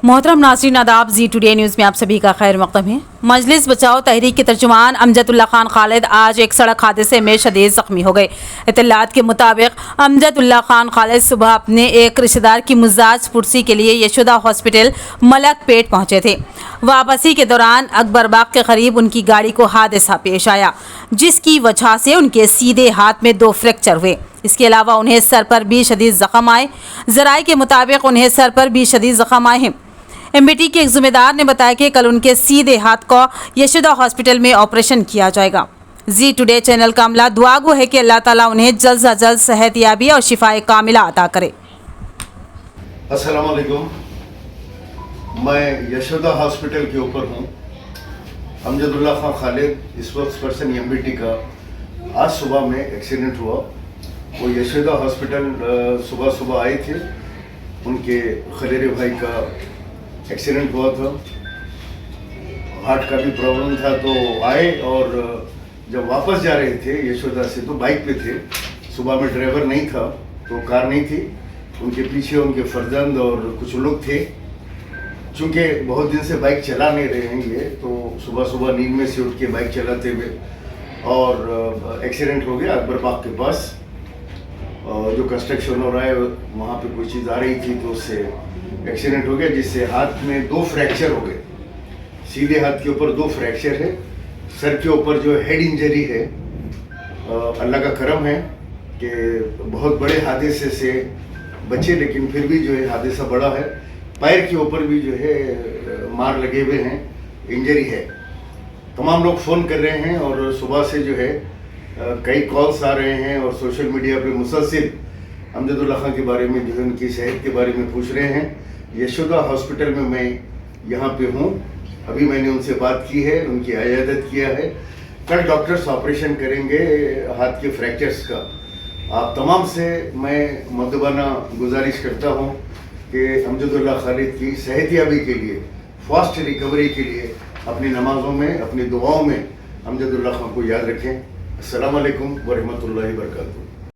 मोहतरम नाज़रीन आदाब, जी टुडे न्यूज़ में आप सभी का खैर मक़दम है। मजलिस बचाओ तहरीक के तर्जुमान अमजदुल्ला खान खालिद आज एक सड़क हादसे में शदीद ज़ख्मी हो गए। इत्तलात के मुताबिक अमजदुल्ला खान खालिद सुबह अपने एक रिश्तेदार की मिजाज पुरसी के लिए यशोदा हॉस्पिटल मलकपेट पहुंचे थे। वापसी के दौरान अकबरबाग के करीब उनकी गाड़ी को हादसा पेश आया, जिसकी वजह से उनके सीधे हाथ में 2 फ्रैक्चर हुए। इसके अलावा उन्हें सर पर भी शदीद ज़ख्म आए। ज़राए के मुताबिक उन्हें सर पर भी शदीद ज़ख्म आए हैं। एमबीटी के एक ज़िम्मेदार ने बताया कि कल उनके सीधे हाथ को यशोदा हॉस्पिटल में ऑपरेशन किया जाएगा। जी टुडे चैनल का अमला दुआ गो है कि अल्लाह ताला उन्हें जल्द से जल्द सेहतयाबी और शिफाए कामिला अता करे। अस्सलाम वालेकुम। मैं यशोदा हॉस्पिटल के ऊपर हूँ। अमजदुल्ला खान खालिद इस वक्त पर्सन एमबीटी का आज सुबह में एक्सीडेंट हुआ। वो यशोदा हॉस्पिटल सुबह आए थे। उनके खलेरे भाई का एक्सीडेंट हुआ था, हार्ट का भी प्रॉब्लम था, तो आए और जब वापस जा रहे थे यशोदा से तो बाइक पे थे। सुबह में ड्राइवर नहीं था तो कार नहीं थी, उनके पीछे उनके फर्जंद और कुछ लोग थे। चूँकि बहुत दिन से बाइक चला नहीं रहे हैं ये, तो सुबह नींद में से उठ के बाइक चलाते हुए और एक्सीडेंट हो गया अकबरबाग के पास। जो कंस्ट्रक्शन हो रहा है वहाँ पे कोई चीज़ आ रही थी तो उससे एक्सीडेंट हो गया, जिससे हाथ में 2 फ्रैक्चर हो गए। सीधे हाथ के ऊपर 2 फ्रैक्चर है, सर के ऊपर जो हेड इंजरी है। अल्लाह का करम है कि बहुत बड़े हादसे से बचे, लेकिन फिर भी जो है हादसा बड़ा है। पैर के ऊपर भी जो है मार लगे हुए हैं, इंजरी है। तमाम लोग फ़ोन कर रहे हैं और सुबह से जो है कई कॉल्स आ रहे हैं और सोशल मीडिया पे मुसलसिल अमजदुल्ला खान के बारे में जो है उनकी सेहत के बारे में पूछ रहे हैं। यशोदा हॉस्पिटल में मैं यहाँ पे हूँ, अभी मैंने उनसे बात की है, उनकी इयादत किया है। कल डॉक्टर्स ऑपरेशन करेंगे हाथ के फ्रैक्चर्स का। आप तमाम से मैं मुद्दबाना गुजारिश करता हूँ कि अमजदुल्ला खालिद की सेहतयाबी के लिए, फास्ट रिकवरी के लिए अपनी नमाज़ों में, अपनी दुआओं में अमजदुल्ला खान को याद रखें। अस्सलाम वालेकुम व रहमतुल्लाहि व बरकातहू।